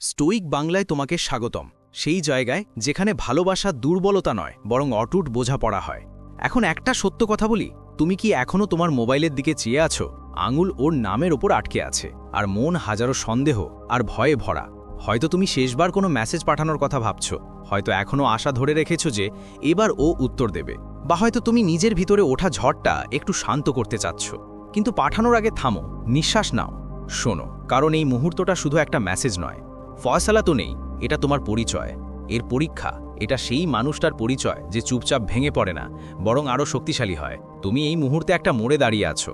Stoic বাংলায় তোমাকে স্বাগতম, সেই জায়গায় যেখানে ভালোবাসা দুর্বলতা নয় বরং অটুট বোঝাপড়া হয়। এখন একটা সত্য কথা বলি, তুমি কি এখনও তোমার মোবাইলের দিকে চেয়ে আছো? আঙুল ওর নামের ওপর আটকে আছে, আর মন হাজারো সন্দেহ আর ভয়ে ভরা। হয়তো তুমি শেষবার কোনো মেসেজ পাঠানোর কথা ভাবছো, হয়তো এখনও আশা ধরে রেখেছো যে এবার ও উত্তর দেবে, বা হয়তো তুমি নিজের ভিতরে ওঠা ঝড়টা একটু শান্ত করতে চাচ্ছ। কিন্তু পাঠানোর আগে থামো, নিঃশ্বাস নাও, শোনো, কারণ এই মুহূর্তটা শুধু একটা মেসেজ নয়, ফয়সালা তো নেই, এটা তোমার পরিচয়, এর পরীক্ষা। এটা সেই মানুষটার পরিচয় যে চুপচাপ ভেঙে পড়ে না, বরং আরও শক্তিশালী হয়। তুমি এই মুহূর্তে একটা মোড়ে দাঁড়িয়ে আছো।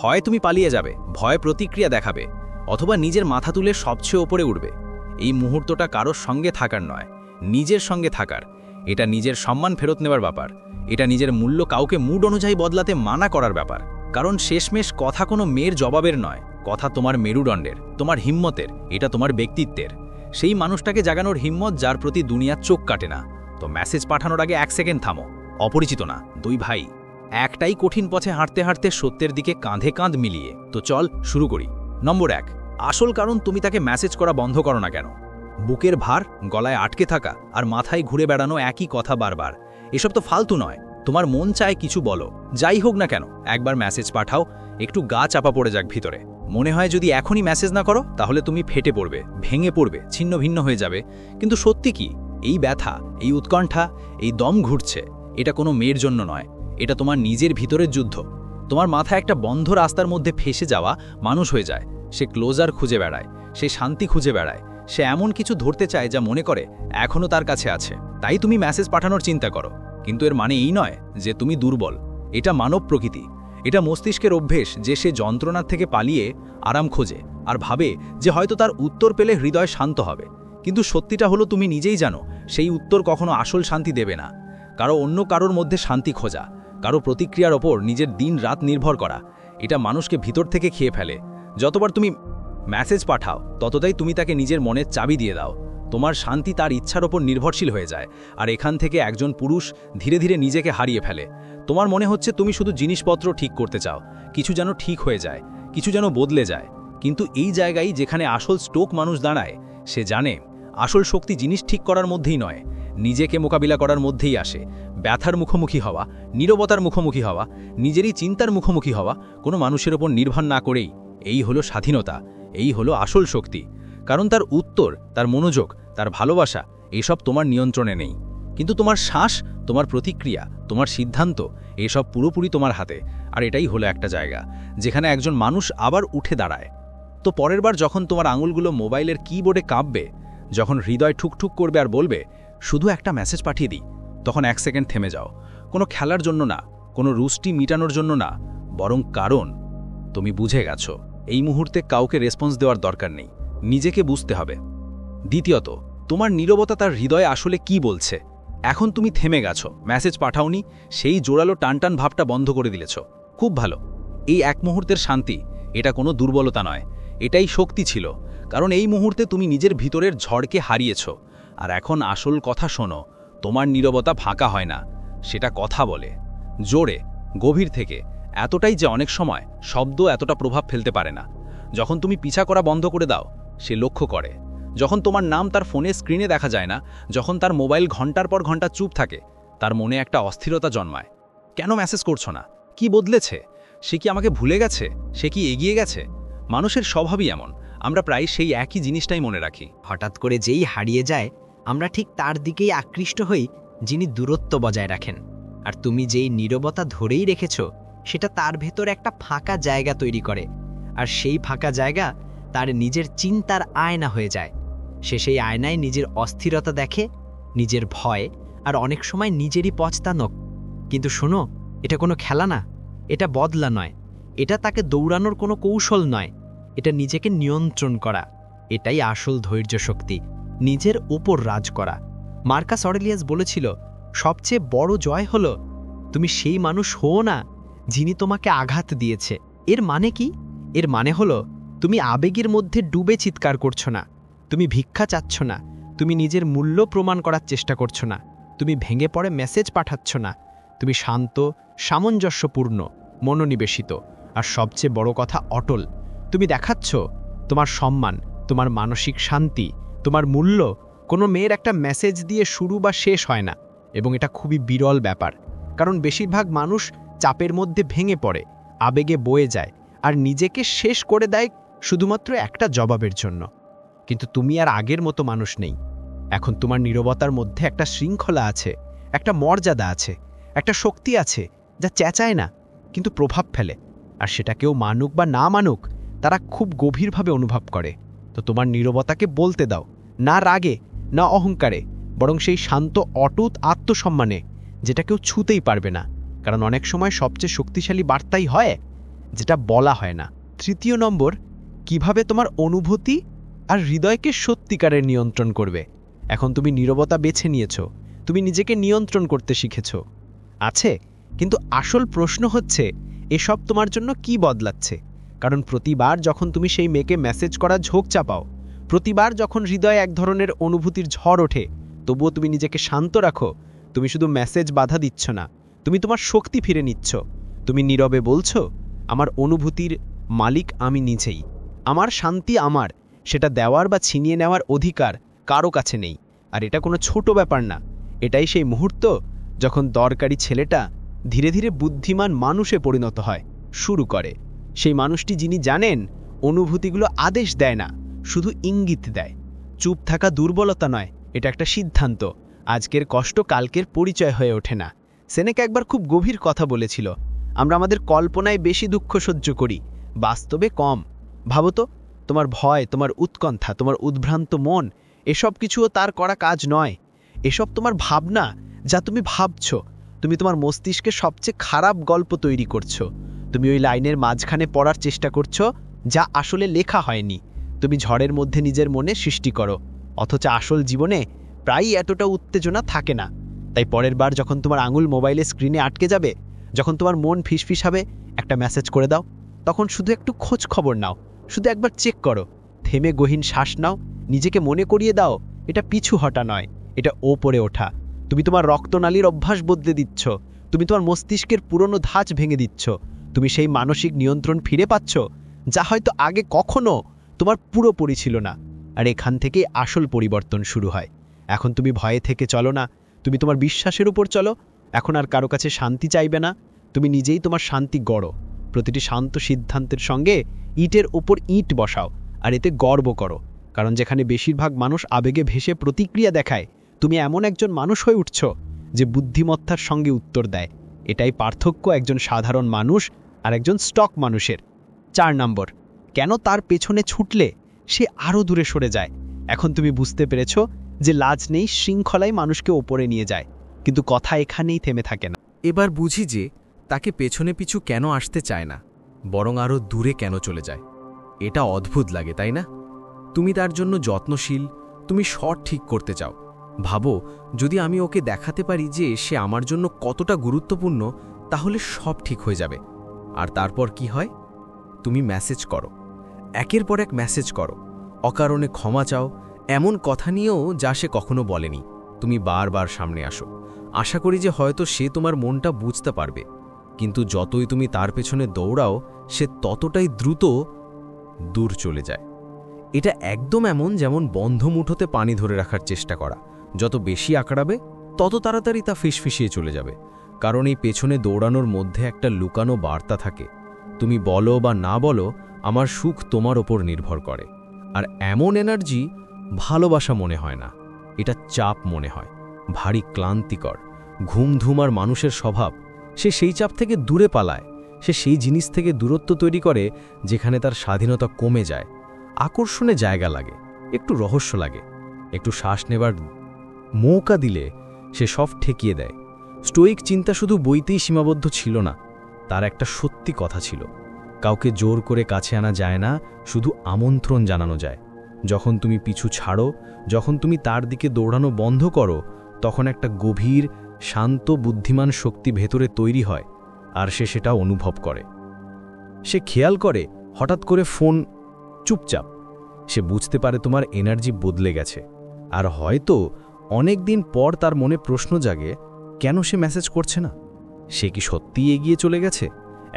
হয় তুমি পালিয়ে যাবে, ভয় প্রতিক্রিয়া দেখাবে, অথবা নিজের মাথা তুলে সবচেয়ে ওপরে উঠবে। এই মুহূর্তটা কারোর সঙ্গে থাকার নয়, নিজের সঙ্গে থাকার। এটা নিজের সম্মান ফেরত নেওয়ার ব্যাপার, এটা নিজের মূল্য কাউকে মুড অনুযায়ী বদলাতে মানা করার ব্যাপার। কারণ শেষমেশ কথা কোনো মেয়ের জবাবের নয়, কথা তোমার মেরুদণ্ডের, তোমার হিম্মতের, এটা তোমার ব্যক্তিত্বের। সেই মানুষটাকে জাগানোর হিম্মত যার প্রতি দুনিয়ার চোখ কাটে না। তো মেসেজ পাঠানোর আগে 1 সেকেন্ড থামো। অপরিচিত না, 2 ভাই, একটাই কঠিন পথে হাঁটতে হাঁটতে সত্যের দিকে কাঁধে কাঁধ মিলিয়ে। তো চল শুরু করি। নম্বর 1, আসল কারণ তুমি তাকে মেসেজ করা বন্ধ করো না কেন? বুকের ভার, গলায় আটকে থাকা আর মাথায় ঘুরে বেড়ানো একই কথা বারবার, এসব তো ফালতু নয়। তোমার মন চায় কিছু বলো, যাই হোক না কেন, একবার মেসেজ পাঠাও, একটু গা চাপা পড়ে যাক ভিতরে। মনে হয় যদি এখনই মেসেজ না করো তাহলে তুমি ফেটে পড়বে, ভেঙে পড়বে, ছিন্ন ভিন্ন হয়ে যাবে। কিন্তু সত্যি কি, এই ব্যথা, এই উৎকণ্ঠা, এই দম ঘুরছে, এটা কোনো মেয়ের জন্য নয়, এটা তোমার নিজের ভিতরের যুদ্ধ। তোমার মাথায় একটা বন্ধ রাস্তার মধ্যে ফেসে যাওয়া মানুষ হয়ে যায়। সে ক্লোজার খুঁজে বেড়ায়, সে শান্তি খুঁজে বেড়ায়, সে এমন কিছু ধরতে চায় যা মনে করে এখনও তার কাছে আছে। তাই তুমি মেসেজ পাঠানোর চিন্তা করো, কিন্তু এর মানে এই নয় যে তুমি দুর্বল। এটা মানব প্রকৃতি, এটা মস্তিষ্কের অভ্যেস যে সে যন্ত্রণার থেকে পালিয়ে আরাম খোঁজে আর ভাবে যে হয়তো তার উত্তর পেলে হৃদয় শান্ত হবে। কিন্তু সত্যিটা হলো তুমি নিজেই জানো সেই উত্তর কখনো আসল শান্তি দেবে না। অন্য কারোর মধ্যে শান্তি খোঁজা, কারো প্রতিক্রিয়ার ওপর নিজের দিন রাত নির্ভর করা, এটা মানুষকে ভিতর থেকে খেয়ে ফেলে। যতবার তুমি মেসেজ পাঠাও ততটাই তুমি তাকে নিজের মনের চাবি দিয়ে দাও। তোমার শান্তি তার ইচ্ছার ওপর নির্ভরশীল হয়ে যায়, আর এখান থেকে একজন পুরুষ ধীরে ধীরে নিজেকে হারিয়ে ফেলে। তোমার মনে হচ্ছে তুমি শুধু জিনিসপত্র ঠিক করতে চাও, কিছু যেন ঠিক হয়ে যায়, কিছু যেন বদলে যায়। কিন্তু এই জায়গায় যেখানে আসল স্টোক মানুষ দাঁড়ায়, সে জানে আসল শক্তি জিনিস ঠিক করার মধ্যেই নয়, নিজেকে মোকাবিলা করার মধ্যেই আসে। ব্যথার মুখোমুখি হওয়া, নীরবতার মুখোমুখি হওয়া, নিজেরই চিন্তার মুখোমুখি হওয়া, কোনো মানুষের ওপর নির্ভর না করেই। এই হলো স্বাধীনতা, এই হলো আসল শক্তি। কারণ তার উত্তর, তার মনোযোগ, তার ভালোবাসা, এসব তোমার নিয়ন্ত্রণে নেই। কিন্তু তোমার শ্বাস, তোমার প্রতিক্রিয়া, তোমার সিদ্ধান্ত, এসব পুরোপুরি তোমার হাতে। আর এটাই হলো একটা জায়গা যেখানে একজন মানুষ আবার উঠে দাঁড়ায়। তো পরের বার যখন তোমার আঙুলগুলো মোবাইলের কিবোর্ডে কাঁপবে, যখন হৃদয় ঠুকঠুক করবে আর বলবে শুধু একটা মেসেজ পাঠিয়ে দিই, তখন 1 সেকেন্ড থেমে যাও। কোনো খেলার জন্য না, কোনো রুস্টি মিটানোর জন্য না, বরং কারণ তুমি বুঝে গেছো এই মুহূর্তে কাউকে রেসপন্স দেওয়ার দরকার নেই, নিজেকে বুঝতে হবে। দ্বিতীয়ত, তোমার নীরবতা তার হৃদয়ে আসলে কি বলছে। এখন তুমি থেমে গেছো, মেসেজ পাঠাওনি, সেই জোরালো টানটান ভাবটা বন্ধ করে দিলেছ। খুব ভালো। এই 1 মুহূর্তের শান্তি, এটা কোনো দুর্বলতা নয়, এটাই শক্তি ছিল। কারণ এই মুহূর্তে তুমি নিজের ভিতরের ঝড়কে হারিয়েছ। আর এখন আসল কথা শোনো, তোমার নীরবতা ফাঁকা হয় না, সেটা কথা বলে, জোরে, গভীর থেকে, এতটাই যে অনেক সময় শব্দ এতটা প্রভাব ফেলতে পারে না। যখন তুমি পিছা করা বন্ধ করে দাও, সে লক্ষ্য করে। যখন তোমার নাম তার ফোনের স্ক্রিনে দেখা যায় না, যখন তার মোবাইল ঘন্টার পর ঘন্টা চুপ থাকে, তার মনে একটা অস্থিরতা জন্মায়। কেন মেসেজ করছো না? কি বদলেছে? সে কি আমাকে ভুলে গেছে? সে কি এগিয়ে গেছে? মানুষের স্বভাবই এমন, আমরা প্রায় সেই একই জিনিসটাই মনে রাখি। হঠাৎ করে যেই হারিয়ে যায়, আমরা ঠিক তার দিকেই আকৃষ্ট হই যিনি দূরত্ব বজায় রাখেন। আর তুমি যেই নীরবতা ধরেই রেখেছ, সেটা তার ভেতর একটা ফাঁকা জায়গা তৈরি করে। আর সেই ফাঁকা জায়গা তার নিজের চিন্তার আয়না হয়ে যায়। সে সেই আয়নায় নিজের অস্থিরতা দেখে, নিজের ভয়, আর অনেক সময় নিজেরই পছতানো। কিন্তু শোনো, এটা কোনো খেলা না, এটা বদলা নয়, এটা তাকে দৌড়ানোর কোনো কৌশল নয়, এটা নিজেকে নিয়ন্ত্রণ করা। এটাই আসল ধৈর্য শক্তি, নিজের উপর রাজ করা। মার্কাস অরেলিয়াস বলেছিল, সবচেয়ে বড় জয় হলো তুমি সেই মানুষ হও না যিনি তোমাকে আঘাত দিয়েছে। এর মানে কি? এর মানে হলো তুমি আবেগের মধ্যে ডুবে চিৎকার করছো না, তুমি ভিক্ষা চাচ্ছ না, তুমি নিজের মূল্য প্রমাণ করার চেষ্টা করছো না, তুমি ভেঙে পড়ে মেসেজ পাঠাচ্ছ না। তুমি শান্ত, সামঞ্জস্যপূর্ণ, মনোনিবেশিত, আর সবচেয়ে বড় কথা অটল। তুমি দেখাচ্ছ তোমার সম্মান, তোমার মানসিক শান্তি, তোমার মূল্য কোনো মেয়ের একটা মেসেজ দিয়ে শুরু বা শেষ হয় না, এবং এটা খুবই বিরল ব্যাপার, কারণ বেশিরভাগ মানুষ চাপের মধ্যে ভেঙে পড়ে, আবেগে বয়ে যায় আর নিজেকে শেষ করে দেয় শুধুমাত্র একটা জবাবের জন্য। কিন্তু তুমি আর আগের মতো মানুষ নেই। এখন তোমার নীরবতার মধ্যে একটা শৃঙ্খলা আছে, একটা মর্যাদা আছে, একটা শক্তি আছে যা চেঁচায় না কিন্তু প্রভাব ফেলে। আর সেটা কেউ মানুক বা না মানুক, তারা খুব গভীরভাবে অনুভব করে। তো তোমার নীরবতাকে বলতে দাও, না রাগে, না অহংকারে, বরং সেই শান্ত অটুট আত্মসম্মানে, যেটা কেউ ছুঁতেই পারবে না। কারণ অনেক সময় সবচেয়ে শক্তিশালী বার্তাই হয় যেটা বলা হয় না। 3 নম্বর, কিভাবে তোমার অনুভূতি আর হৃদয়কে সত্যিকারের নিয়ন্ত্রণ করবে। এখন তুমি নীরবতা বেছে নিয়েছো, তুমি নিজেকে নিয়ন্ত্রণ করতে শিখেছো, আছে। কিন্তু আসল প্রশ্ন হচ্ছে, এসব তোমার জন্য কি বদলাচ্ছে? কারণ প্রতিবার যখন তুমি সেই মেয়েকে মেসেজ করা ঝোঁক চাপাও, প্রতিবার যখন হৃদয়ে এক ধরনের অনুভূতির ঝড় ওঠে, তবুও তুমি নিজেকে শান্ত রাখো। তুমি শুধু মেসেজ বাধা দিচ্ছ না, তুমি তোমার শক্তি ফিরে নিচ্ছ। তুমি নীরবে বলছো, আমার অনুভূতির মালিক আমি নিজেই, আমার শান্তি আমার, সেটা দেওয়ার বা ছিনিয়ে নেওয়ার অধিকার কারো কাছে নেই। আর এটা কোনো ছোট ব্যাপার না, এটাই সেই মুহূর্ত যখন দরকারি ছেলেটা ধীরে ধীরে বুদ্ধিমান মানুষে পরিণত হয় শুরু করে। সেই মানুষটি যিনি জানেন অনুভূতিগুলো আদেশ দেয় না, শুধু ইঙ্গিত দেয়। চুপ থাকা দুর্বলতা নয়, এটা একটা সিদ্ধান্ত। আজকের কষ্ট কালকের পরিচয় হয়ে ওঠে না। সেনেকা একবার খুব গভীর কথা বলেছিল, আমরা আমাদের কল্পনায় বেশি দুঃখ সহ্য করি, বাস্তবে কম। ভাবো তো, তোমার ভয়, তোমার উৎকণ্ঠা, তোমার উদ্ভ্রান্ত মন, এসব কিছুও তার করা কাজ নয়। এসব তোমার ভাবনা, যা তুমি ভাবছো। তুমি তোমার মস্তিষ্কে সবচেয়ে খারাপ গল্প তৈরি করছো। তুমি ওই লাইনের মাঝখানে পড়ার চেষ্টা করছো যা আসলে লেখা হয়নি। তুমি ঝড়ের মধ্যে নিজের মনে সৃষ্টি করো, অথচ আসল জীবনে প্রায়ই এতটা উত্তেজনা থাকে না। তাই পরের বার যখন তোমার আঙুল মোবাইলে স্ক্রিনে আটকে যাবে, যখন তোমার মন ফিসফিস হবে, একটা মেসেজ করে দাও। তখন শুধু একটু খোঁজ খবর নাও, শুধু একবার চেক করো, থেমে গহীন শ্বাস নাও, নিজেকে মনে করিয়ে দাও এটা পিছু হটা নয়, এটা ওপরে ওঠা। তুমি তোমার রক্তনালীর অভ্যাস বদলে দিচ্ছ, তুমি তোমার মস্তিষ্কের পুরনো ধাঁচ ভেঙে দিচ্ছ। তুমি সেই মানসিক নিয়ন্ত্রণ ফিরে পাচ্ছ যা হয়তো আগে কখনো তোমার পুরোপুরি ছিল না। আর এখান থেকেই আসল পরিবর্তন শুরু হয়। এখন তুমি ভয়ে থেকে চলো না, তুমি তোমার বিশ্বাসের উপর চলো। এখন আর কারো কাছে শান্তি চাইবে না, তুমি নিজেই তোমার শান্তি গড়ো। প্রতিটি শান্ত সিদ্ধান্তের সঙ্গে ইটের ওপর ইট বসাও, আর এতে গর্ব করো। কারণ যেখানে বেশিরভাগ মানুষ আবেগে ভেসে প্রতিক্রিয়া দেখায়, তুমি এমন একজন মানুষ হয়ে উঠছ যে বুদ্ধিমত্তার সঙ্গে উত্তর দেয়। এটাই পার্থক্য একজন সাধারণ মানুষ আর একজন স্টক মানুষের। 4 নম্বর, কেন তার পেছনে ছুটলে সে আরও দূরে সরে যায়। এখন তুমি বুঝতে পেরেছ যে লাজ নেই, শৃঙ্খলাই মানুষকে ওপরে নিয়ে যায়, কিন্তু কথা এখানেই থেমে থাকে না। এবার বুঝি যে তাকে পেছনে পিছু কেন আসতে চায় না, বরং আরও দূরে কেন চলে যায়। এটা অদ্ভুত লাগে, তাই না? তুমি তার জন্য যত্নশীল, তুমি শট ঠিক করতে চাও। ভাবো, যদি আমি ওকে দেখাতে পারি যে সে আমার জন্য কতটা গুরুত্বপূর্ণ, তাহলে সব ঠিক হয়ে যাবে। আর তারপর কি হয়? তুমি মেসেজ করো, একের পর এক মেসেজ করো, অকারণে ক্ষমা চাও, এমন কথা নিয়েও যা সে কখনো বলেনি। তুমি বারবার সামনে আসো, আশা করি যে হয়তো সে তোমার মনটা বুঝতে পারবে। কিন্তু যতই তুমি তার পেছনে দৌড়াও, সে ততটাই দ্রুত দূর চলে যায়। এটা একদম এমন যেমন বন্ধ মুঠোতে পানি ধরে রাখার চেষ্টা করা। যত বেশি আঁকড়াবে, তত তাড়াতাড়ি তা ফিসফিসিয়ে চলে যাবে। কারণ এই পেছনে দৌড়ানোর মধ্যে একটা লুকানো বার্তা থাকে। তুমি বলো বা না বলো, আমার সুখ তোমার ওপর নির্ভর করে। আর এমন এনার্জি ভালোবাসা মনে হয় না, এটা চাপ মনে হয়, ভারী ক্লান্তিকর। ঘুমধুম আর মানুষের স্বভাব, সে সেই চাপ থেকে দূরে পালায়। সে সেই জিনিস থেকে দূরত্ব তৈরি করে যেখানে তার স্বাধীনতা কমে যায়। আকর্ষণে জায়গা লাগে, একটু রহস্য লাগে, একটু শ্বাস নেবার মৌকা দিলে সে সব ঠেকিয়ে দেয়। স্টোয়িক চিন্তা শুধু বইতেই সীমাবদ্ধ ছিল না, তার একটা সত্যি কথা ছিল। কাউকে জোর করে কাছে আনা যায় না, শুধু আমন্ত্রণ জানানো যায়। যখন তুমি পিছু ছাড়ো, যখন তুমি তার দিকে দৌড়ানো বন্ধ করো, তখন একটা গভীর, শান্ত, বুদ্ধিমান শক্তি ভেতরে তৈরি হয়। আর সে সেটা অনুভব করে। সে খেয়াল করে হঠাৎ করে ফোন চুপচাপ। সে বুঝতে পারে তোমার এনার্জি বদলে গেছে। আর হয়তো অনেক দিন পর তার মনে প্রশ্ন জাগে, কেন সে মেসেজ করছে না? সে কি সত্যিই এগিয়ে চলে গেছে?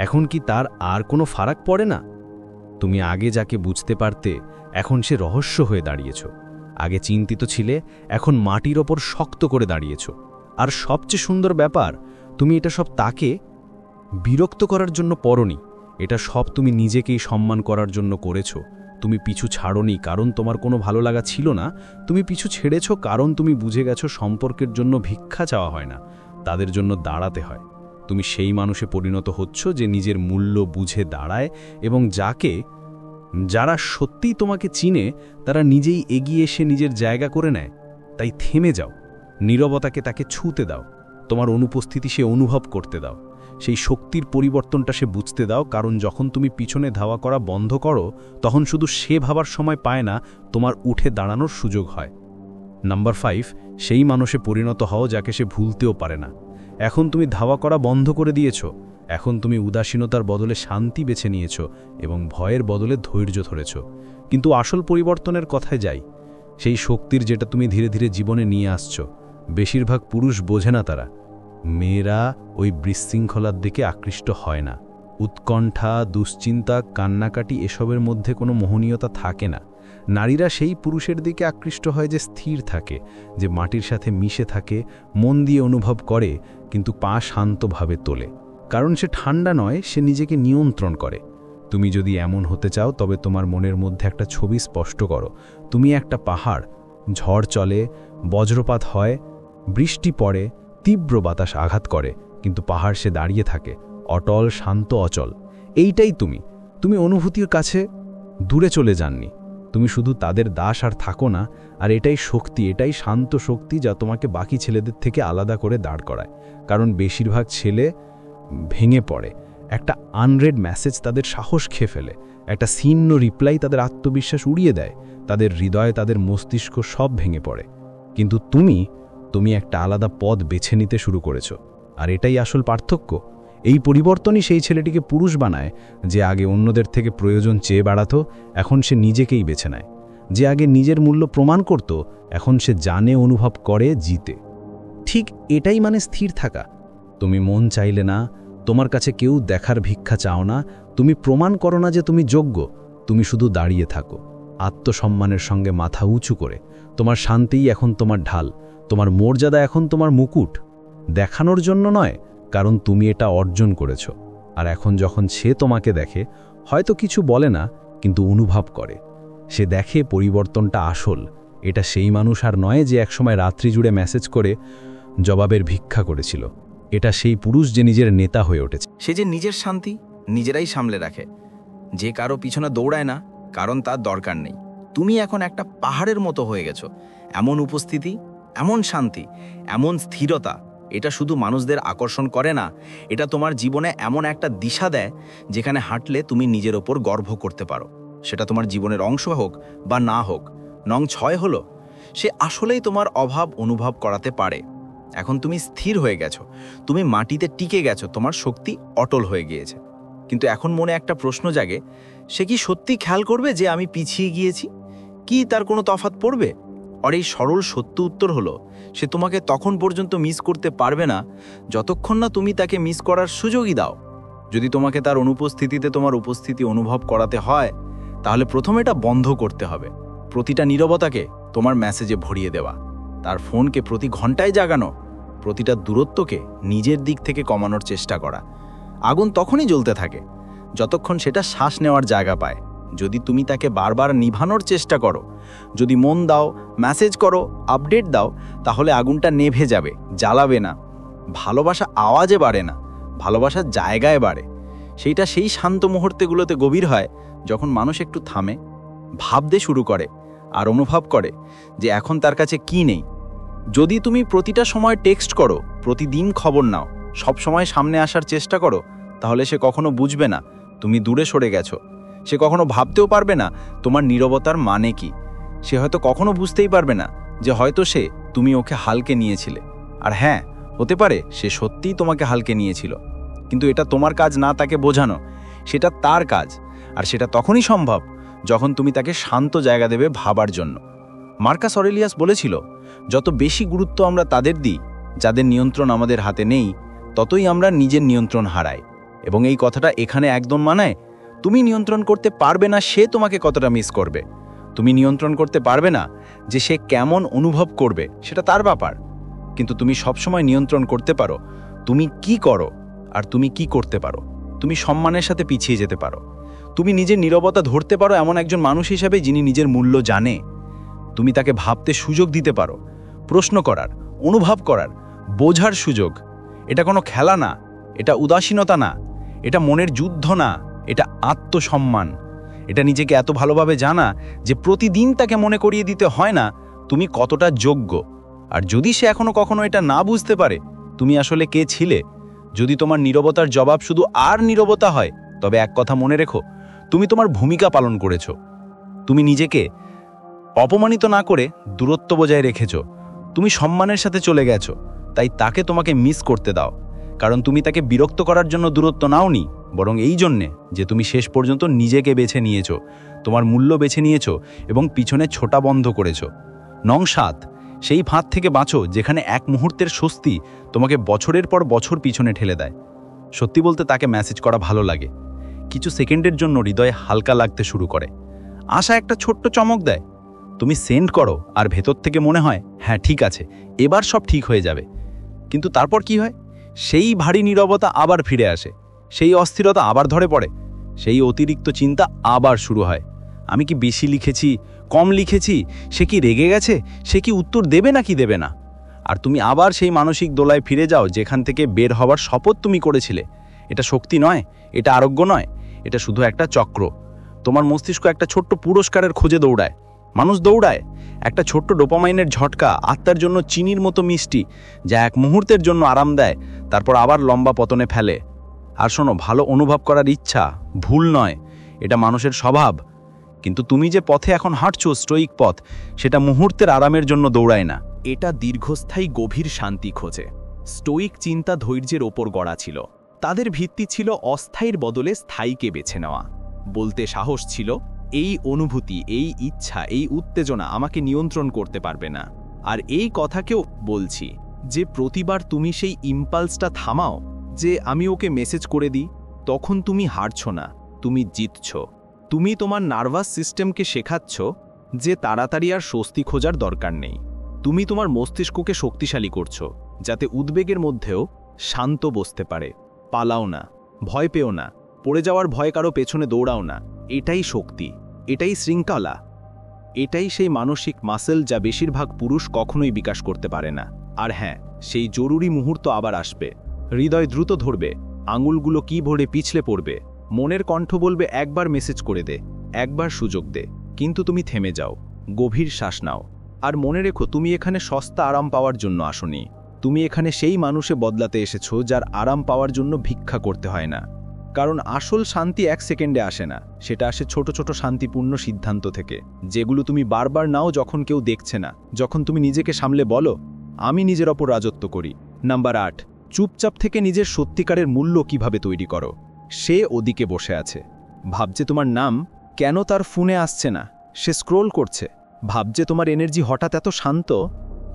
এখন কি তার আর কোনো ফারাক পড়ে না? তুমি আগে যাকে বুঝতে পারতে, এখন সে রহস্য হয়ে দাঁড়িয়েছ। আগে চিন্তিত ছিলে, এখন মাটির ওপর শক্ত করে দাঁড়িয়েছ। আর সবচেয়ে সুন্দর ব্যাপার, তুমি এটা সব তাকে বিরক্ত করার জন্য পড়নি, এটা সব তুমি নিজেকেই সম্মান করার জন্য করেছো। তুমি পিছু ছাড়োনি কারণ তোমার কোনো ভালো লাগা ছিল না, তুমি পিছু ছেড়েছ কারণ তুমি বুঝে গেছো সম্পর্কের জন্য ভিক্ষা চাওয়া হয় না, তাদের জন্য দাঁড়াতে হয়। তুমি সেই মানুষে পরিণত হচ্ছ যে নিজের মূল্য বুঝে দাঁড়ায়, এবং যারা সত্যিই তোমাকে চিনে তারা নিজেই এগিয়ে এসে নিজের জায়গা করে নেয়। তাই থেমে যাও, নীরবতাকে তাকে ছুঁতে দাও, তোমার অনুপস্থিতি সে অনুভব করতে দাও, সেই শক্তির পরিবর্তনটা সে বুঝতে দাও। কারণ যখন তুমি পিছনে ধাওয়া করা বন্ধ করো, তখন শুধু সে ভাবার সময় পায় না, তোমার উঠে দাঁড়ানোর সুযোগ হয়। নাম্বার 5, সেই মানুষে পরিণত হও যাকে সে ভুলতেও পারে না। এখন তুমি ধাওয়া করা বন্ধ করে দিয়েছ, এখন তুমি উদাসীনতার বদলে শান্তি বেছে নিয়েছ এবং ভয়ের বদলে ধৈর্য ধরেছ। কিন্তু আসল পরিবর্তনের কথায় যাই, সেই শক্তির যেটা তুমি ধীরে ধীরে জীবনে নিয়ে আসছ, বেশিরভাগ পুরুষ বোঝে না। তারা মেয়েরা ওই বিশৃঙ্খলার দিকে আকৃষ্ট হয় না। উৎকণ্ঠা, দুশ্চিন্তা, কান্নাকাটি এসবের মধ্যে কোনো মোহনীয়তা থাকে না। নারীরা সেই পুরুষের দিকে আকৃষ্ট হয় যে স্থির থাকে, যে মাটির সাথে মিশে থাকে, মন দিয়ে অনুভব করে কিন্তু পা শান্তভাবে তোলে। কারণ সে ঠান্ডা নয়, সে নিজেকে নিয়ন্ত্রণ করে। তুমি যদি এমন হতে চাও তবে তোমার মনের মধ্যে একটা ছবি স্পষ্ট করো। তুমি একটা পাহাড়, ঝড় চলে, বজ্রপাত হয়, বৃষ্টি পড়ে, তীব্র বাতাস আঘাত করে, কিন্তু পাহাড় সে দাঁড়িয়ে থাকে, অটল, শান্ত, অচল। এইটাই তুমি অনুভূতির কাছে দূরে চলে যাননি, তুমি শুধু তাদের দাস আর থাকো না। আর এটাই শক্তি, এটাই শান্ত শক্তি যা তোমাকে বাকি ছেলেদের থেকে আলাদা করে দাঁড় করায়। কারণ বেশিরভাগ ছেলে ভেঙে পড়ে, একটা আনরেড মেসেজ তাদের সাহস খেয়ে ফেলে, একটা ছিন্ন রিপ্লাই তাদের আত্মবিশ্বাস উড়িয়ে দেয়, তাদের হৃদয়, তাদের মস্তিষ্ক সব ভেঙে পড়ে। কিন্তু তুমি একটা আলাদা পথ বেছে নিতে শুরু করেছো। আর এটাই আসল পার্থক্য। এই পরিবর্তনই সেই ছেলেটিকে পুরুষ বানায় যে আগে অন্যদের থেকে প্রয়োজন চেয়ে বেড়াতো, এখন সে নিজেকেই বেছে নেয়। যে আগে নিজের মূল্য প্রমাণ করত, এখন সে জানে, অনুভব করে, জিতে। ঠিক এটাই মানে স্থির থাকা। তুমি মন চাইলে না, তোমার কাছে কেউ দেখার ভিক্ষা চাও না, তুমি প্রমাণ করো না যে তুমি যোগ্য, তুমি শুধু দাঁড়িয়ে থাকো আত্মসম্মানের সঙ্গে, মাথা উঁচু করে। তোমার শান্তিই এখন তোমার ঢাল, তোমার মর্যাদা এখন তোমার মুকুট। দেখানোর জন্য নয়, কারণ তুমি এটা অর্জন করেছ। আর এখন যখন সে তোমাকে দেখে, হয়তো কিছু বলে না, কিন্তু অনুভব করে। সে দেখে পরিবর্তনটা আসল। এটা সেই মানুষ আর নয় যে একসময় রাত্রি জুড়ে মেসেজ করে জবাবের ভিক্ষা করেছিল। এটা সেই পুরুষ যে নিজের নেতা হয়ে উঠেছে। সে যে নিজের শান্তি নিজেরাই সামলে রাখে, যে কারো পিছনে দৌড়ায় না, কারণ তার দরকার নেই। তুমি এখন একটা পাহাড়ের মতো হয়ে গেছো। এমন উপস্থিতি, এমন শান্তি, এমন স্থিরতা, এটা শুধু মানুষদের আকর্ষণ করে না, এটা তোমার জীবনে এমন একটা দিশা দেয় যেখানে হাঁটলে তুমি নিজের ওপর গর্ব করতে পারো। সেটা তোমার জীবনের অংশ হোক বা না হোক। নং 6 হলো, সে আসলেই তোমার অভাব অনুভব করাতে পারে। এখন তুমি স্থির হয়ে গেছো, তুমি মাটিতে টিকে গেছো, তোমার শক্তি অটল হয়ে গিয়েছে। কিন্তু এখন মনে একটা প্রশ্ন জাগে, সে কি সত্যি খেয়াল করবে যে আমি পিছিয়ে গিয়েছি? কি তার কোনো তফাৎ পড়বে? আর এই সরল সত্য উত্তর হলো, সে তোমাকে তখন পর্যন্ত মিস করতে পারবে না যতক্ষণ না তুমি তাকে মিস করার সুযোগই দাও। যদি তোমাকে তার অনুপস্থিতিতে তোমার উপস্থিতি অনুভব করাতে হয়, তাহলে প্রথমে এটা বন্ধ করতে হবে। প্রতিটা নীরবতাকে তোমার মেসেজে ভরিয়ে দেওয়া, তার ফোনকে প্রতি ঘন্টায় জাগানো, প্রতিটা দূরত্বকে নিজের দিক থেকে কমানোর চেষ্টা করা। আগুন তখনই জ্বলতে থাকে যতক্ষণ সেটা শ্বাস নেওয়ার জায়গা পায়। যদি তুমি তাকে বারবার নিভানোর চেষ্টা করো, যদি মন দাও, মেসেজ করো, আপডেট দাও, তাহলে আগুনটা নেভে যাবে, জ্বালাবে না। ভালোবাসা আওয়াজে বাড়ে না, ভালোবাসা জায়গায় বাড়ে। সেইটা সেই শান্ত মুহূর্তগুলোতে গভীর হয় যখন মানুষ একটু থামে, ভাবতে শুরু করে আর অনুভব করে যে এখন তার কাছে কি নেই। যদি তুমি প্রতিটা সময় টেক্সট করো, প্রতিদিন খবর নাও, সব সময় সামনে আসার চেষ্টা করো, তাহলে সে কখনো বুঝবে না তুমি দূরে সরে গেছো। সে কখনো ভাবতেও পারবে না তোমার নীরবতার মানে কি। সে হয়তো কখনো বুঝতেই পারবে না যে হয়তো তুমি ওকে হালকে নিয়েছিলে। আর হ্যাঁ, হতে পারে সে সত্যিই তোমাকে হালকে নিয়েছিল, কিন্তু এটা তোমার কাজ না তাকে বোঝানো, সেটা তার কাজ। আর সেটা তখনই সম্ভব যখন তুমি তাকে শান্ত জায়গা দেবে ভাবার জন্য। মার্কাস অরেলিয়াস বলেছিল, যত বেশি গুরুত্ব আমরা তাদের দিই যাদের নিয়ন্ত্রণ আমাদের হাতে নেই, ততই আমরা নিজের নিয়ন্ত্রণ হারাই। এবং এই কথাটা এখানে একদম মানায়। তুমি নিয়ন্ত্রণ করতে পারবে না সে তোমাকে কতটা মিস করবে। তুমি নিয়ন্ত্রণ করতে পারবে না যে সে কেমন অনুভব করবে, সেটা তার ব্যাপার। কিন্তু তুমি সবসময় নিয়ন্ত্রণ করতে পারো তুমি কি করো আর তুমি কি করতে পারো। তুমি সম্মানের সাথে পিছিয়ে যেতে পারো। তুমি নিজের নীরবতা ধরতে পারো এমন একজন মানুষ হিসাবে যিনি নিজের মূল্য জানে। তুমি তাকে ভাবতে সুযোগ দিতে পারো, প্রশ্ন করার, অনুভব করার, বোঝার সুযোগ। এটা কোনো খেলা না, এটা উদাসীনতা না, এটা মনের যুদ্ধ না, এটা আত্মসম্মান। এটা নিজেকে এত ভালোভাবে জানা যে প্রতিদিন তাকে মনে করিয়ে দিতে হয় না তুমি কতটা যোগ্য। আর যদি সে এখনো কখনো এটা না বুঝতে পারে তুমি আসলে কে ছিলে, যদি তোমার নীরবতার জবাব শুধু আর নীরবতা হয়, তবে এক কথা মনে রেখো, তুমি তোমার ভূমিকা পালন করেছ। তুমি নিজেকে অপমানিত না করে দূরত্ব বজায় রেখেছ। তুমি সম্মানের সাথে চলে গেছো, তাই তাকে তোমাকে মিস করতে দাও। কারণ তুমি তাকে বিরক্ত করার জন্য দূরত্ব নাওনি, বরং এই জন্যে যে তুমি শেষ পর্যন্ত নিজেকে বেছে নিয়েছো, তোমার মূল্য বেছে নিয়েছো এবং পিছনে ছোটা বন্ধ করেছো। নং 7, সেই ফাঁদ থেকে বাঁচো যেখানে এক মুহূর্তের স্বস্তি তোমাকে বছরের পর বছর পিছনে ঠেলে দেয়। সত্যি বলতে তাকে মেসেজ করা ভালো লাগে, কিছু সেকেন্ডের জন্য হৃদয়ে হালকা লাগতে শুরু করে। আশা একটা ছোট্ট চমক দেয়, তুমি সেন্ড করো আর ভেতর থেকে মনে হয় হ্যাঁ ঠিক আছে, এবার সব ঠিক হয়ে যাবে। কিন্তু তারপর কি হয়? সেই ভারী নীরবতা আবার ফিরে আসে, সেই অস্থিরতা আবার ধরে পড়ে, সেই অতিরিক্ত চিন্তা আবার শুরু হয়। আমি কি বেশি লিখেছি, কম লিখেছি, সে কি রেগে গেছে, সে কি উত্তর দেবে নাকি দেবে না? আর তুমি আবার সেই মানসিক দোলায় ফিরে যাও যেখান থেকে বের হওয়ার শপথ তুমি করেছিলে। এটা শক্তি নয়, এটা আরোগ্য নয়, এটা শুধু একটা চক্র। তোমার মস্তিষ্ক একটা ছোট্ট পুরস্কারের খোঁজে দৌড়ায়। মানুষ দৌড়ায় একটা ছোট্ট ডোপামাইনের ঝটকা, আত্মার জন্য চিনির মতো মিষ্টি, যা এক মুহূর্তের জন্য আরাম দেয়, তারপর আবার লম্বা পতনে ফেলে। আর শোনো, ভালো অনুভব করার ইচ্ছা ভুল নয়, এটা মানুষের স্বভাব। কিন্তু তুমি যে পথে এখন হাঁটছো, স্টোইক পথ, সেটা মুহূর্তের আরামের জন্য দৌড়ায় না। এটা দীর্ঘস্থায়ী গভীর শান্তি খোঁজে। স্টোইক চিন্তা ধৈর্যের ওপর গড়া ছিল। তাদের ভিত্তি ছিল অস্থায়ীর বদলে স্থায়ীকে বেছে নেওয়া। বলতে সাহস ছিল, এই অনুভূতি, এই ইচ্ছা, এই উত্তেজনা আমাকে নিয়ন্ত্রণ করতে পারবে না। আর এই কথাকেও বলছি যে প্রতিবার তুমি সেই ইম্পালসটা থামাও যে আমি ওকে মেসেজ করে দিই, তখন তুমি হারছো না, তুমি জিতছ। তুমি তোমার নার্ভাস সিস্টেমকে শেখাচ্ছ যে তাড়াতাড়ি আর স্বস্তি খোঁজার দরকার নেই। তুমি তোমার মস্তিষ্ককে শক্তিশালী করছো যাতে উদ্বেগের মধ্যেও শান্ত বসতে পারে। পালাও না, ভয় পেও না, পড়ে যাওয়ার ভয় কারো পেছনে দৌড়াও না। এটাই শক্তি, এটাই শৃঙ্খলা, এটাই সেই মানসিক মাসেল যা বেশিরভাগ পুরুষ কখনোই বিকাশ করতে পারে না। আর হ্যাঁ, সেই জরুরি মুহূর্ত আবার আসবে। হৃদয় দ্রুত ধরবে, আঙুলগুলো কি ভরে পিছলে পড়বে, মনের কণ্ঠ বলবে একবার মেসেজ করে দে, একবার সুযোগ দে। কিন্তু তুমি থেমে যাও, গভীর শ্বাস নাও, আর মনে রেখো তুমি এখানে সস্তা আরাম পাওয়ার জন্য আসোনি। তুমি এখানে সেই মানুষে বদলাতে এসেছো যার আরাম পাওয়ার জন্য ভিক্ষা করতে হয় না। কারণ আসল শান্তি 1 সেকেন্ডে আসে না, সেটা আসে ছোট ছোট শান্তিপূর্ণ সিদ্ধান্ত থেকে, যেগুলো তুমি বারবার নাও যখন কেউ দেখছে না, যখন তুমি নিজেকে সামলে বলো আমি নিজের ওপর রাজত্ব করি। নাম্বার 8, চুপচাপ থেকে নিজের সত্যিকারের মূল্য কিভাবে তৈরি করো। সে ওদিকে বসে আছে, ভাবছে তোমার নাম কেন তার ফোনে আসছে না, সে স্ক্রোল করছে, ভাবছে তোমার এনার্জি হঠাৎ এত শান্ত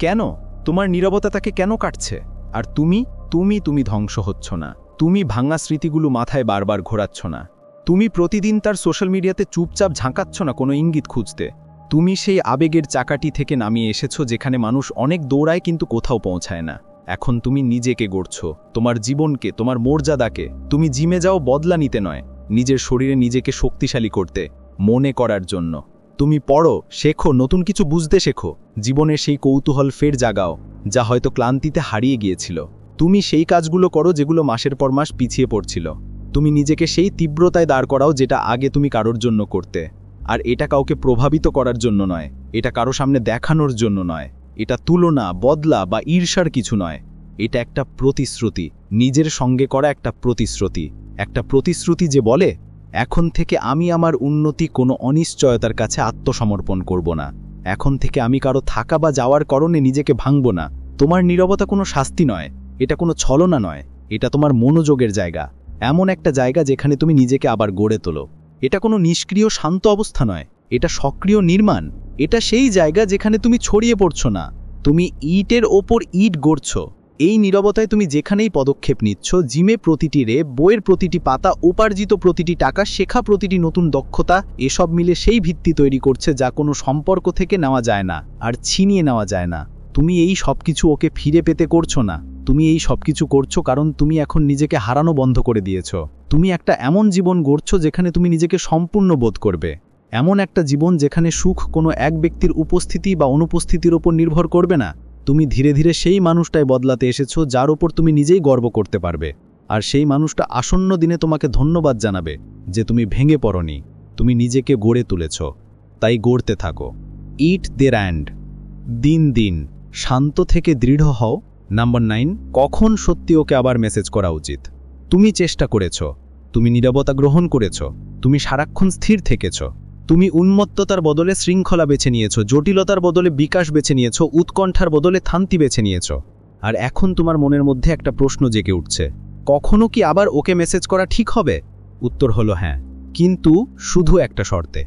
কেন, তোমার নীরবতা তাকে কেন কাটছে। আর তুমি ধ্বংস হচ্ছ না, তুমি ভাঙা স্মৃতিগুলো মাথায় বারবার ঘোরাচ্ছ না, তুমি প্রতিদিন তার সোশ্যাল মিডিয়াতে চুপচাপ ঝাঁকাচ্ছ না কোনো ইঙ্গিত খুঁজতে। তুমি সেই আবেগের চাকাটি থেকে নামিয়ে এসেছো যেখানে মানুষ অনেক দৌড়ায় কিন্তু কোথাও পৌঁছায় না। এখন তুমি নিজেকে গড়ছ, তোমার জীবনকে, তোমার মর্যাদাকে। তুমি জিমে যাও বদলা নিতে নয়, নিজের শরীরে নিজেকে শক্তিশালী করতে, মনে করার জন্য। তুমি পড়ো, শেখো, নতুন কিছু বুঝতে শেখো, জীবনের সেই কৌতূহল ফের জাগাও যা হয়তো ক্লান্তিতে হারিয়ে গিয়েছিল। তুমি সেই কাজগুলো করো যেগুলো মাসের পর মাস পিছিয়ে পড়ছিল। তুমি নিজেকে সেই তীব্রতায় দাঁড় করাও যেটা আগে তুমি কারোর জন্য করতে। আর এটা কাউকে প্রভাবিত করার জন্য নয়, এটা কারো সামনে দেখানোর জন্য নয়, এটা তুলনা, বদলা বা ঈর্ষার কিছু নয়। এটা একটা প্রতিশ্রুতি, নিজের সঙ্গে করা একটা প্রতিশ্রুতি। একটা প্রতিশ্রুতি যে বলে এখন থেকে আমি আমার উন্নতি কোনো অনিশ্চয়তার কাছে আত্মসমর্পণ করব না। এখন থেকে আমি কারো থাকা বা যাওয়ার কারণে নিজেকে ভাঙব না। তোমার নীরবতা কোনো শাস্তি নয়, এটা কোনো ছলনা নয়, এটা তোমার মনোযোগের জায়গা। এমন একটা জায়গা যেখানে তুমি নিজেকে আবার গড়ে তোলো। এটা কোনো নিষ্ক্রিয় শান্ত অবস্থা নয়, এটা সক্রিয় নির্মাণ। এটা সেই জায়গা যেখানে তুমি ছড়িয়ে পড়ছো না, তুমি ইটের ওপর ইট গড়ছ। এই নীরবতায় তুমি যেখানেই পদক্ষেপ নিচ্ছ, জিমে প্রতিটি রে, বইয়ের প্রতিটি পাতা, উপার্জিত প্রতিটি টাকা, শেখা প্রতিটি নতুন দক্ষতা, এসব মিলে সেই ভিত্তি তৈরি করছে যা কোনো সম্পর্ক থেকে নেওয়া যায় না আর ছিনিয়ে নেওয়া যায় না। তুমি এই সবকিছু ওকে ফিরে পেতে করছো না, তুমি এই সবকিছু করছো কারণ তুমি এখন নিজেকে হারানো বন্ধ করে দিয়েছ। তুমি একটা এমন জীবন গড়ছো যেখানে তুমি নিজেকে সম্পূর্ণ বোধ করবে, এমন একটা জীবন যেখানে সুখ কোনো এক ব্যক্তির উপস্থিতি বা অনুপস্থিতির ওপর নির্ভর করবে না। তুমি ধীরে ধীরে সেই মানুষটাই বদলাতে এসেছো যার ওপর তুমি নিজেই গর্ব করতে পারবে, আর সেই মানুষটা আসন্ন দিনে তোমাকে ধন্যবাদ জানাবে যে তুমি ভেঙে পড়নি, তুমি নিজেকে গড়ে তুলেছ। তাই গড়তে থাকো। ইট দের অ্যান্ড দিন দিন শান্ত থেকে দৃঢ় হও। নাম্বার 9, কখন সত্যি ওকে আবার মেসেজ করা উচিত। তুমি চেষ্টা করেছ, তুমি নীরবতা গ্রহণ করেছ, তুমি সারাক্ষণ স্থির থেকেছ, তুমি উন্মত্ততার বদলে শৃঙ্খলা বেছে নিয়েছ, জটিলতার বদলে বিকাশ বেছে নিয়েছ, উৎকণ্ঠার বদলে শান্তি বেছে নিয়েছ। আর এখন তোমার মনের মধ্যে একটা প্রশ্ন জেগে উঠছে, কখনো কি আবার ওকে মেসেজ করা ঠিক হবে? উত্তর হলো হ্যাঁ, কিন্তু শুধু একটা শর্তে।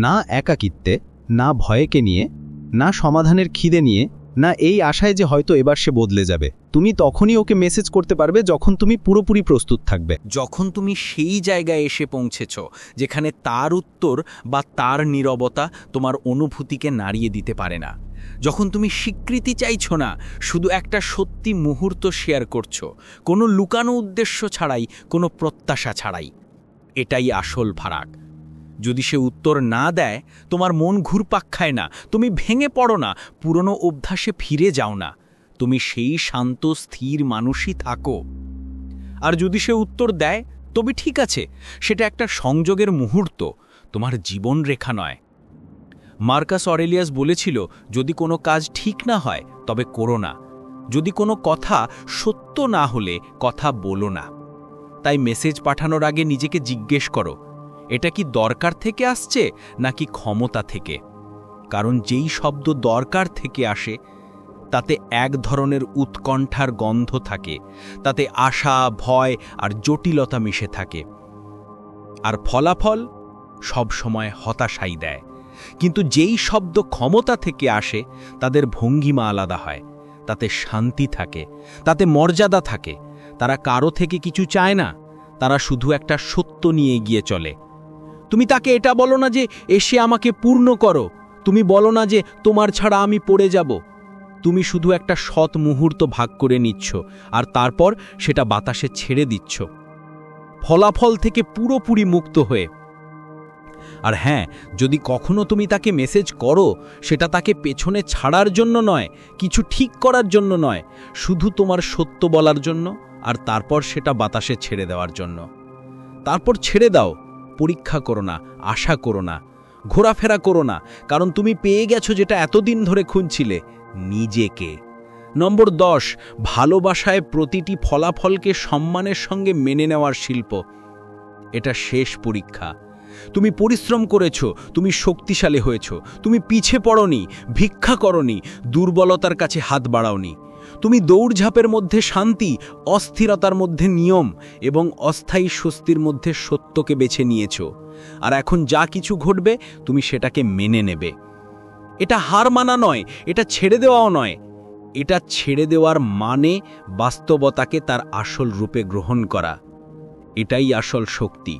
না একাকিত্বে, না ভয়কে নিয়ে, না সমাধানের খিদে নিয়ে, না এই আশায় যে হয়তো এবার সে বদলে যাবে। তুমি তখনই ওকে মেসেজ করতে পারবে যখন তুমি পুরোপুরি প্রস্তুত থাকবে, যখন তুমি সেই জায়গায় এসে পৌঁছেছ যেখানে তার উত্তর বা তার নীরবতা তোমার অনুভূতিকে নাড়িয়ে দিতে পারে না, যখন তুমি স্বীকৃতি চাইছো না, শুধু একটা সত্যি মুহূর্ত শেয়ার করছো, কোনো লুকানো উদ্দেশ্য ছাড়াই, কোনো প্রত্যাশা ছাড়াই। এটাই আসল ফারাক। যদি সে উত্তর না দেয়, তোমার মন ঘুরপাক খায় না, তুমি ভেঙে পড়ো না, পুরনো অভ্যাসে ফিরে যাও না, তুমি সেই শান্ত স্থির মানুষই থাকো। আর যদি সে উত্তর দেয়, তবে ঠিক আছে, সেটা একটা সংযোগের মুহূর্ত, তোমার জীবন রেখা নয়। মার্কাস অরেলিয়াস বলেছিল, যদি কোনো কাজ ঠিক না হয় তবে করো না, যদি কোনো কথা সত্য না হলে কথা বলো না। তাই মেসেজ পাঠানোর আগে নিজেকে জিজ্ঞেস করো, এটা কি দরকার থেকে আসছে নাকি ক্ষমতা থেকে? কারণ যেই শব্দ দরকার থেকে আসে তাতে এক ধরনের উৎকণ্ঠার গন্ধ থাকে, তাতে আশা, ভয় আর জটিলতা মিশে থাকে, আর ফলাফল সবসময় হতাশাই দেয়। কিন্তু যেই শব্দ ক্ষমতা থেকে আসে তাদের ভঙ্গিমা আলাদা হয়, তাতে শান্তি থাকে, তাতে মর্যাদা থাকে। তারা কারো থেকে কিছু চায় না, তারা শুধু একটা সত্য নিয়ে এগিয়ে চলে। তুমি তাকে এটা বলো না যে এসে আমাকে পূর্ণ করো, তুমি বলো না যে তোমার ছাড়া আমি পড়ে যাব। তুমি শুধু একটা সৎ মুহূর্ত ভাগ করে নিচ্ছ আর তারপর সেটা বাতাসে ছেড়ে দিচ্ছ, ফলাফল থেকে পুরোপুরি মুক্ত হয়ে। আর হ্যাঁ, যদি কখনো তুমি তাকে মেসেজ করো, সেটা তাকে পেছনে ছাড়ার জন্য নয়, কিছু ঠিক করার জন্য নয়, শুধু তোমার সত্য বলার জন্য, আর তারপর সেটা বাতাসে ছেড়ে দেওয়ার জন্য। তারপর ছেড়ে দাও, পরীক্ষা করো না, আশা করো না, ঘোরাফেরা করো না, কারণ তুমি পেয়ে গেছো যেটা এতদিন ধরে খুঁজছিলে, নিজেকে। নম্বর 10, ভালোবাসায় প্রতিটি ফলাফলকে সম্মানের সঙ্গে মেনে নেওয়ার শিল্প। এটা শেষ পরীক্ষা। তুমি পরিশ্রম করেছো, তুমি শক্তিশালী হয়েছো, তুমি পিছে পড়নি, ভিক্ষা করনি, দুর্বলতার কাছে হাত বাড়াওনি। তুমি দৌড়ঝাঁপের মধ্যে শান্তি, অস্থিরতার মধ্যে নিয়ম এবং অস্থায়ী স্বস্তির মধ্যে সত্যকে বেছে নিয়েছো। আর এখন যা কিছু ঘটবে তুমি সেটাকে মেনে নেবে। এটা হার মানা নয়, এটা ছেড়ে দেওয়াও নয়। এটা ছেড়ে দেওয়ার মানে বাস্তবতাকে তার আসল রূপে গ্রহণ করা। এটাই আসল শক্তি।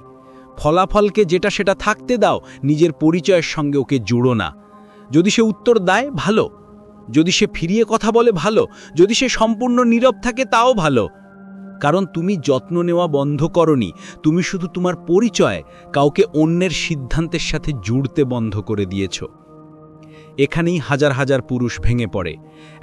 ফলাফলকে যেটা সেটা থাকতে দাও, নিজের পরিচয়ের সঙ্গে ওকে জুড়ো না। যদি সে উত্তর দেয়, ভালো। যদি সে ফিরিয়ে কথা বলে, ভালো। যদি সে সম্পূর্ণ নীরব থাকে, তাও ভালো। কারণ তুমি যত্ন নেওয়া বন্ধ করনি, তুমি শুধু তোমার পরিচয় কাউকে অন্যের সিদ্ধান্তের সাথে জুড়তে বন্ধ করে দিয়েছ। এখানেই হাজার হাজার পুরুষ ভেঙে পড়ে।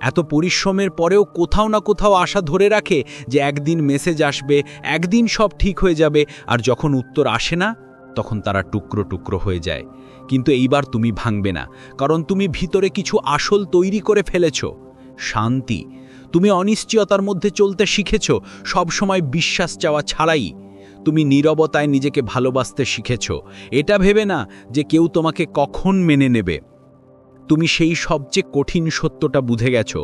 এত পরিশ্রমের পরেও কোথাও না কোথাও আশা ধরে রাখে যে একদিন মেসেজ আসবে, একদিন সব ঠিক হয়ে যাবে, আর যখন উত্তর আসে না তখন তারা টুকরো টুকরো হয়ে যায়। কিন্তু এইবার তুমি ভাঙবে না, কারণ তুমি ভিতরে কিছু আসল তৈরি করে ফেলেছ, শান্তি। তুমি অনিশ্চয়তার মধ্যে চলতে শিখেছ, সবসময় বিশ্বাস চাওয়া ছাড়াই। তুমি নীরবতায় নিজেকে ভালোবাসতে শিখেছ, এটা ভেবে না যে কেউ তোমাকে কখন মেনে নেবে। তুমি সেই সবচেয়ে কঠিন সত্যটা বুঝে গেছো,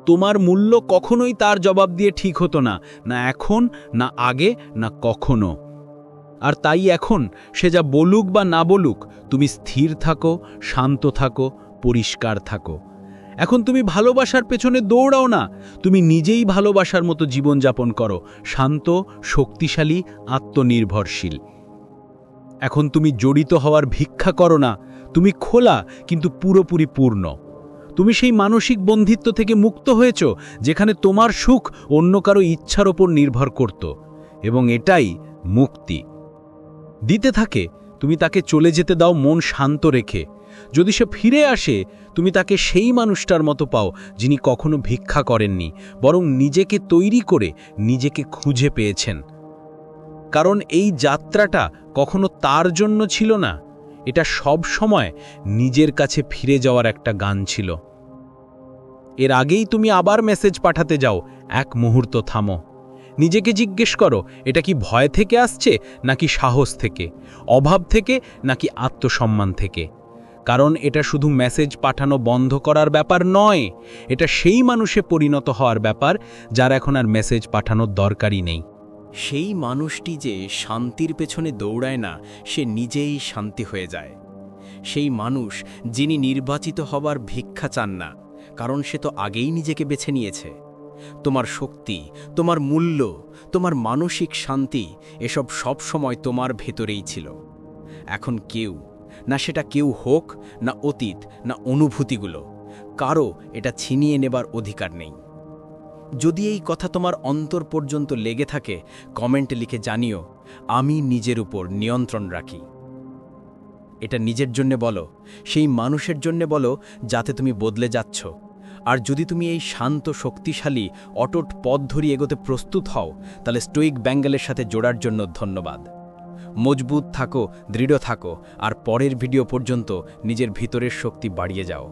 তোমার মূল্য কখনোই তার জবাব দিয়ে ঠিক হতো না, না এখন, না আগে, না কখনো। আর তাই এখন সে যা বলুক বা না বলুক, তুমি স্থির থাকো, শান্ত থাকো, পরিষ্কার থাকো। এখন তুমি ভালোবাসার পেছনে দৌড়াও না, তুমি নিজেই ভালোবাসার মতো জীবনযাপন করো, শান্ত, শক্তিশালী, আত্মনির্ভরশীল। এখন তুমি জড়িত হওয়ার ভিক্ষা করো না, তুমি খোলা কিন্তু পুরোপুরি পূর্ণ। তুমি সেই মানসিক বন্ধিত্ব থেকে মুক্ত হয়েছ যেখানে তোমার সুখ অন্য কারো ইচ্ছার ওপর নির্ভর করত, এবং এটাই মুক্তি। দিতে থাকে, তুমি তাকে চলে যেতে দাও মন শান্ত রেখে। যদি সে ফিরে আসে, তুমি তাকে সেই মানুষটার মতো পাও যিনি কখনো ভিক্ষা করেননি, বরং নিজেকে তৈরি করে নিজেকে খুঁজে পেয়েছেন। কারণ এই যাত্রাটা কখনো তার জন্য ছিল না, এটা সব সময় নিজের কাছে ফিরে যাওয়ার একটা গান ছিল। এর আগেই তুমি আবার মেসেজ পাঠাতে যাও, এক মুহূর্ত থামো। নিজেকে জিজ্ঞেস করো, এটা কি ভয় থেকে আসছে নাকি সাহস থেকে, অভাব থেকে নাকি আত্মসম্মান থেকে? কারণ এটা শুধু মেসেজ পাঠানো বন্ধ করার ব্যাপার নয়, এটা সেই মানুষে পরিণত হওয়ার ব্যাপার যার এখন আর মেসেজ পাঠানোর দরকারই নেই। সেই মানুষটি যে শান্তির পেছনে দৌড়ায় না, সে নিজেই শান্তি হয়ে যায়। সেই মানুষ যিনি নির্বাচিত হবার ভিক্ষা চান না, কারণ সে তো আগেই নিজেকে বেছে নিয়েছে। তোমার শক্তি, তোমার মূল্য, তোমার মানসিক শান্তি, এসব সব সময় তোমার ভেতরেই ছিল। এখন কেউ, না সেটা কেউ হোক, না অতীত, না অনুভূতিগুলো, কারো এটা ছিনিয়ে নেবার অধিকার নেই। যদি এই কথা তোমার অন্তর পর্যন্ত লেগে থাকে, কমেন্টে লিখে জানিও, আমি নিজের উপর নিয়ন্ত্রণ রাখি। এটা নিজের জন্য বলো, সেই মানুষের জন্য বলো যাতে তুমি বদলে যাচ্ছ। আর যদি তুমি এই শান্ত, শক্তিশালী, অটুট পথ ধরে এগোতে প্রস্তুত হও, তাহলে স্টোইক বেঙ্গলের সাথে জোড়ার জন্য ধন্যবাদ। মজবুত থাকো, দৃঢ় থাকো, আর পরের ভিডিও পর্যন্ত নিজের ভিতরের শক্তি বাড়িয়ে যাও।